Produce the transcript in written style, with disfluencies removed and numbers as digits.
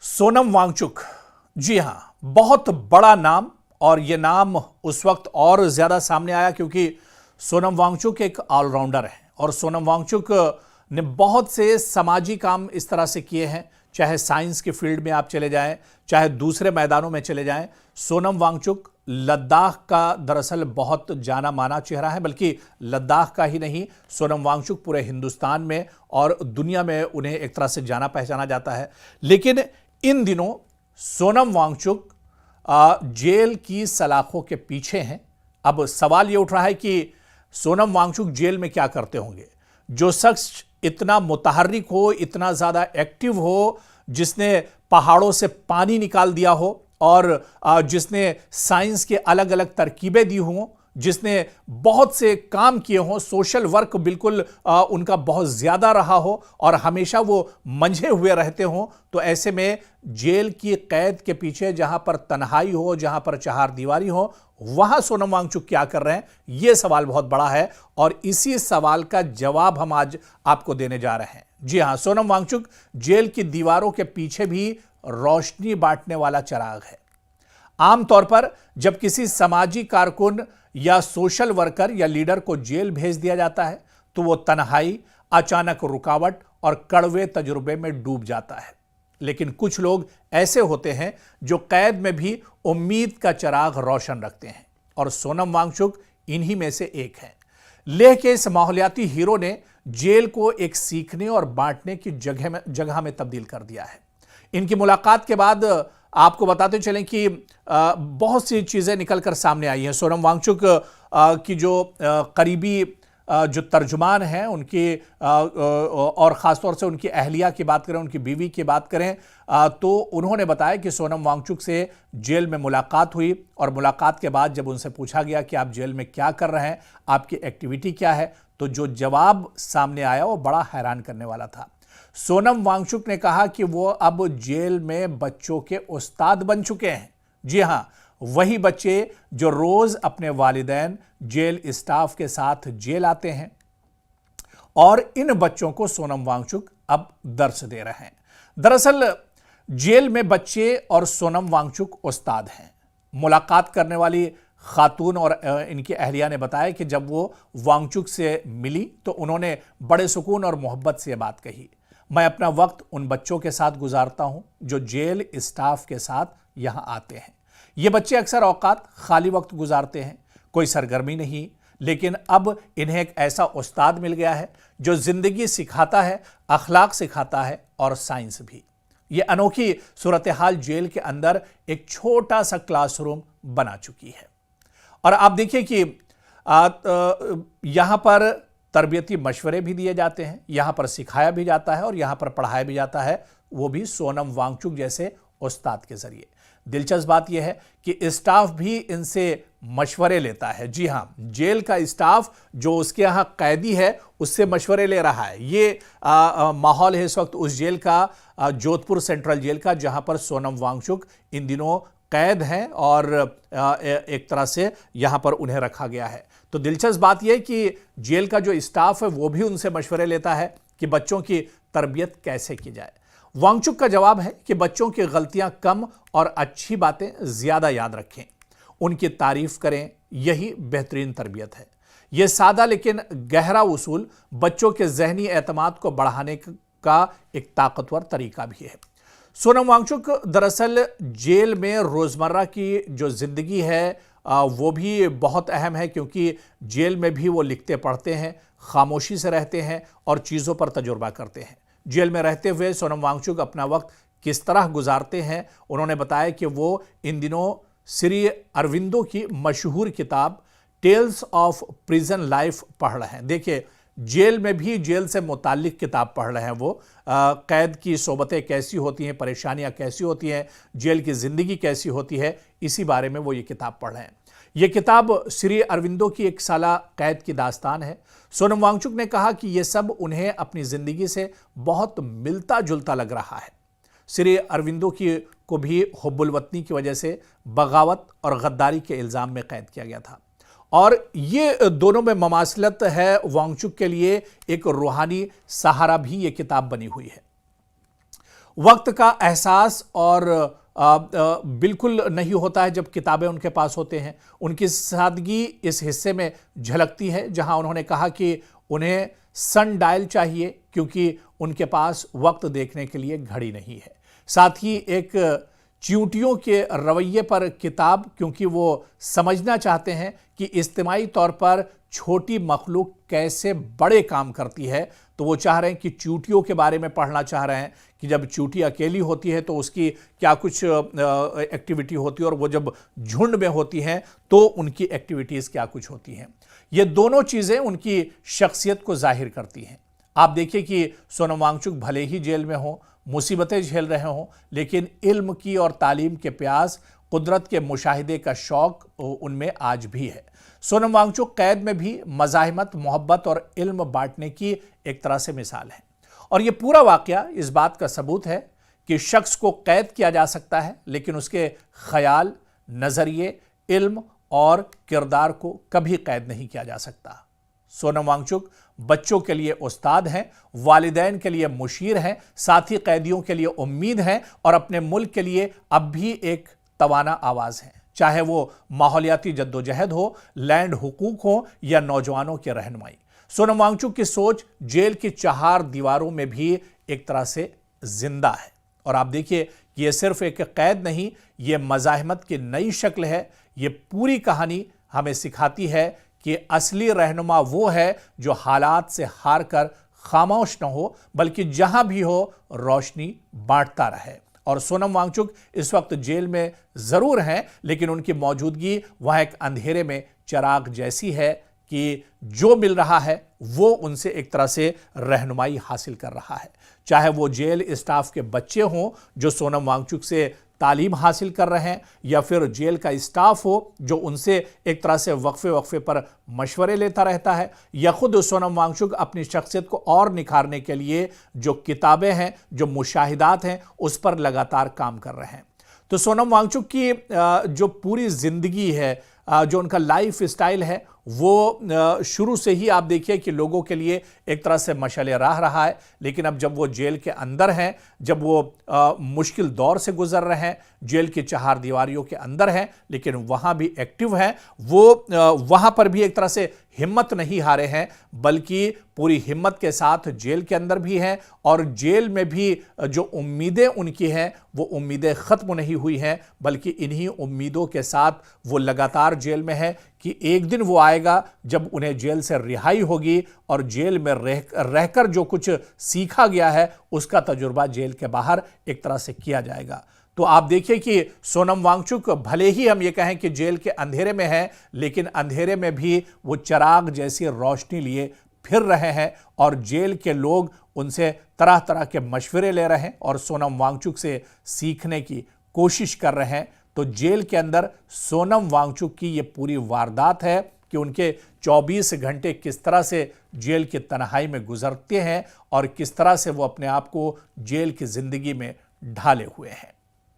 सोनम वांगचुक, जी हां, बहुत बड़ा नाम। और यह नाम उस वक्त और ज्यादा सामने आया क्योंकि सोनम वांगचुक एक ऑलराउंडर है और सोनम वांगचुक ने बहुत से समाजी काम इस तरह से किए हैं। चाहे साइंस के फील्ड में आप चले जाएं, चाहे दूसरे मैदानों में चले जाएं, सोनम वांगचुक लद्दाख का दरअसल बहुत जाना माना चेहरा है। बल्कि लद्दाख का ही नहीं, सोनम वांगचुक पूरे हिंदुस्तान में और दुनिया में उन्हें एक तरह से जाना पहचाना जाता है। लेकिन इन दिनों सोनम वांगचुक जेल की सलाखों के पीछे हैं। अब सवाल यह उठ रहा है कि सोनम वांगचुक जेल में क्या करते होंगे। जो शख्स इतना मुतहर्रिक हो, इतना ज्यादा एक्टिव हो, जिसने पहाड़ों से पानी निकाल दिया हो और जिसने साइंस के अलग अलग तरकीबें दी हों, जिसने बहुत से काम किए हों, सोशल वर्क बिल्कुल उनका बहुत ज्यादा रहा हो और हमेशा वो मंझे हुए रहते हों, तो ऐसे में जेल की कैद के पीछे जहां पर तन्हाई हो, जहां पर चहारदीवारी हो, वहां सोनम वांगचुक क्या कर रहे हैं, यह सवाल बहुत बड़ा है। और इसी सवाल का जवाब हम आज आपको देने जा रहे हैं। जी हां, सोनम वांगचुक जेल की दीवारों के पीछे भी रोशनी बांटने वाला चिराग है। आमतौर पर जब किसी समाजी कारकुन या सोशल वर्कर या लीडर को जेल भेज दिया जाता है तो वो तन्हाई, अचानक रुकावट और कड़वे तजुर्बे में डूब जाता है। लेकिन कुछ लोग ऐसे होते हैं जो कैद में भी उम्मीद का चिराग रोशन रखते हैं और सोनम वांगचुक इन्हीं में से एक है। लेह के इस माहौलियाती हीरो ने जेल को एक सीखने और बांटने की जगह में तब्दील कर दिया है। इनकी मुलाकात के बाद आपको बताते चलें कि बहुत सी चीजें निकलकर सामने आई हैं। सोनम वांगचुक की जो करीबी जो तर्जुमान हैं उनकी और ख़ासतौर से उनकी अहलिया की बात करें, उनकी बीवी की बात करें, तो उन्होंने बताया कि सोनम वांगचुक से जेल में मुलाकात हुई और मुलाकात के बाद जब उनसे पूछा गया कि आप जेल में क्या कर रहे हैं, आपकी एक्टिविटी क्या है, तो जो जवाब सामने आया वो बड़ा हैरान करने वाला था। सोनम वांगचुक ने कहा कि वो अब जेल में बच्चों के उस्ताद बन चुके हैं। जी हां, वही बच्चे जो रोज अपने वालिदैन, जेल स्टाफ के साथ जेल आते हैं और इन बच्चों को सोनम वांगचुक अब दर्स दे रहे हैं। दरअसल जेल में बच्चे और सोनम वांगचुक उस्ताद हैं। मुलाकात करने वाली खातून और इनकी अहलिया ने बताया कि जब वो वांगचुक से मिली तो उन्होंने बड़े सुकून और मोहब्बत से बात कही, मैं अपना वक्त उन बच्चों के साथ गुजारता हूं जो जेल स्टाफ के साथ यहां आते हैं। ये बच्चे अक्सर औकात खाली वक्त गुजारते हैं, कोई सरगर्मी नहीं, लेकिन अब इन्हें एक ऐसा उस्ताद मिल गया है जो जिंदगी सिखाता है, अखलाक सिखाता है और साइंस भी। ये अनोखी सूरत हाल जेल के अंदर एक छोटा सा क्लासरूम बना चुकी है। और आप देखिए कि यहां पर तरबियती मशवरे भी दिए जाते हैं, यहां पर सिखाया भी जाता है और यहां पर पढ़ाया भी जाता है, वो भी सोनम वांगचुक जैसे उस्ताद के जरिए। दिलचस्प बात यह है कि स्टाफ भी इनसे मशवरे लेता है। जी हां, जेल का स्टाफ जो उसके यहां कैदी है उससे मशवरे ले रहा है। ये माहौल है इस वक्त उस जेल का, जोधपुर सेंट्रल जेल का, जहां पर सोनम वांगचुक इन दिनों कैद हैं और एक तरह से यहां पर उन्हें रखा गया है। तो दिलचस्प बात यह कि जेल का जो स्टाफ है वो भी उनसे मशवरे लेता है कि बच्चों की तरबियत कैसे की जाए। वांगचुक का जवाब है कि बच्चों की गलतियां कम और अच्छी बातें ज्यादा याद रखें, उनकी तारीफ करें, यही बेहतरीन तरबियत है। यह सादा लेकिन गहरा उसूल बच्चों के जहनी एतमाद को बढ़ाने का एक ताकतवर तरीका भी है। सोनम वांगचुक दरअसल जेल में रोजमर्रा की जो जिंदगी है वो भी बहुत अहम है, क्योंकि जेल में भी वो लिखते पढ़ते हैं, खामोशी से रहते हैं और चीज़ों पर तजुर्बा करते हैं। जेल में रहते हुए सोनम वांगचुक अपना वक्त किस तरह गुजारते हैं, उन्होंने बताया कि वो इन दिनों श्री अरविंदो की मशहूर किताब टेल्स ऑफ प्रिजन लाइफ पढ़ रहे हैं। देखिए, जेल में भी जेल से मुताल्लिक किताब पढ़ रहे हैं वो। कैद की सोबतें कैसी होती हैं, परेशानियां कैसी होती हैं, जेल की ज़िंदगी कैसी होती है, इसी बारे में वो ये किताब पढ़ रहे हैं। ये किताब श्री अरविंदो की एक साला कैद की दास्तान है। सोनम वांगचुक ने कहा कि यह सब उन्हें अपनी ज़िंदगी से बहुत मिलता जुलता लग रहा है। श्री अरविंदो को भी हुब्बुल वतनी की वजह से बगावत और गद्दारी के इल्ज़ाम में कैद किया गया था और ये दोनों में ममासलत है। वांगचुक के लिए एक रूहानी सहारा भी ये किताब बनी हुई है। वक्त का एहसास और बिल्कुल नहीं होता है जब किताबें उनके पास होते हैं। उनकी सादगी इस हिस्से में झलकती है जहां उन्होंने कहा कि उन्हें सन डायल चाहिए क्योंकि उनके पास वक्त देखने के लिए घड़ी नहीं है। साथ ही एक चींटियों के रवैये पर किताब, क्योंकि वो समझना चाहते हैं कि इज्तिमाई तौर पर छोटी मखलूक कैसे बड़े काम करती है। तो वो चाह रहे हैं कि चींटियों के बारे में पढ़ना चाह रहे हैं कि जब चींटी अकेली होती है तो उसकी क्या कुछ एक्टिविटी होती है और वो जब झुंड में होती हैं तो उनकी एक्टिविटीज़ क्या कुछ होती हैं। ये दोनों चीज़ें उनकी शख्सियत को जाहिर करती हैं। आप देखिए कि सोनम वांगचुक भले ही जेल में हो, मुसीबतें झेल रहे हों, लेकिन इल्म की और तालीम के प्यास, कुदरत के मुशाहिदे का शौक उनमें आज भी है। सोनम वांगचुक कैद में भी मज़ाहिमत, मोहब्बत और इल्म बांटने की एक तरह से मिसाल है। और ये पूरा वाक़या इस बात का सबूत है कि शख्स को कैद किया जा सकता है लेकिन उसके ख्याल, नज़रिए, इल्म और किरदार को कभी कैद नहीं किया जा सकता। सोनम वांगचुक बच्चों के लिए उस्ताद हैं, वालिदैन के लिए मुशीर हैं, साथ ही कैदियों के लिए उम्मीद हैं और अपने मुल्क के लिए अब भी एक तवाना आवाज़ हैं। चाहे वो माहौलियाती जद्दोजहद हो, लैंड हुकूक हो या नौजवानों की रहनुमाई। सोनम वांगचुक की सोच जेल की 4 दीवारों में भी एक तरह से जिंदा है। और आप देखिए कि यह सिर्फ एक कैद नहीं, ये मज़ाहिमत की नई शक्ल है। ये पूरी कहानी हमें सिखाती है कि असली रहनुमा वो है जो हालात से हार कर खामोश न हो, बल्कि जहां भी हो रोशनी बांटता रहे। और सोनम वांगचुक इस वक्त जेल में जरूर हैं, लेकिन उनकी मौजूदगी वहां एक अंधेरे में चिराग जैसी है कि जो मिल रहा है वो उनसे एक तरह से रहनुमाई हासिल कर रहा है। चाहे वो जेल स्टाफ के बच्चे हों जो सोनम वांगचुक से तालीम हासिल कर रहे हैं, या फिर जेल का स्टाफ हो जो उनसे एक तरह से वक्फे पर मशवरे लेता रहता है, या खुद सोनम वांगचुक अपनी शख्सियत को और निखारने के लिए जो किताबें हैं, जो मुशाहिदात हैं, उस पर लगातार काम कर रहे हैं। तो सोनम वांगचुक की जो पूरी ज़िंदगी है, जो उनका लाइफ स्टाइल है, वो शुरू से ही आप देखिए कि लोगों के लिए एक तरह से मशाले राह रहा है। लेकिन अब जब वो जेल के अंदर हैं, जब वो मुश्किल दौर से गुजर रहे हैं, जेल की 4 दीवारियों के अंदर हैं, लेकिन वहाँ भी एक्टिव हैं, वो वहाँ पर भी एक तरह से हिम्मत नहीं हारे हैं, बल्कि पूरी हिम्मत के साथ जेल के अंदर भी हैं। और जेल में भी जो उम्मीदें उनकी हैं वो उम्मीदें ख़त्म नहीं हुई हैं, बल्कि इन्हीं उम्मीदों के साथ वो लगातार जेल में है कि एक दिन वो आएगा जब उन्हें जेल से रिहाई होगी और जेल में रहकर जो कुछ सीखा गया है उसका तजुर्बा जेल के बाहर एक तरह से किया जाएगा। तो आप देखिए कि सोनम वांगचुक भले ही हम ये कहें कि जेल के अंधेरे में है, लेकिन अंधेरे में भी वो चिराग जैसी रोशनी लिए फिर रहे हैं और जेल के लोग उनसे तरह तरह के मशवरे ले रहे हैं और सोनम वांगचुक से सीखने की कोशिश कर रहे हैं। तो जेल के अंदर सोनम वांगचुक की ये पूरी वारदात है कि उनके 24 घंटे किस तरह से जेल की तन्हाई में गुजरते हैं और किस तरह से वो अपने आप को जेल की ज़िंदगी में ढाले हुए हैं।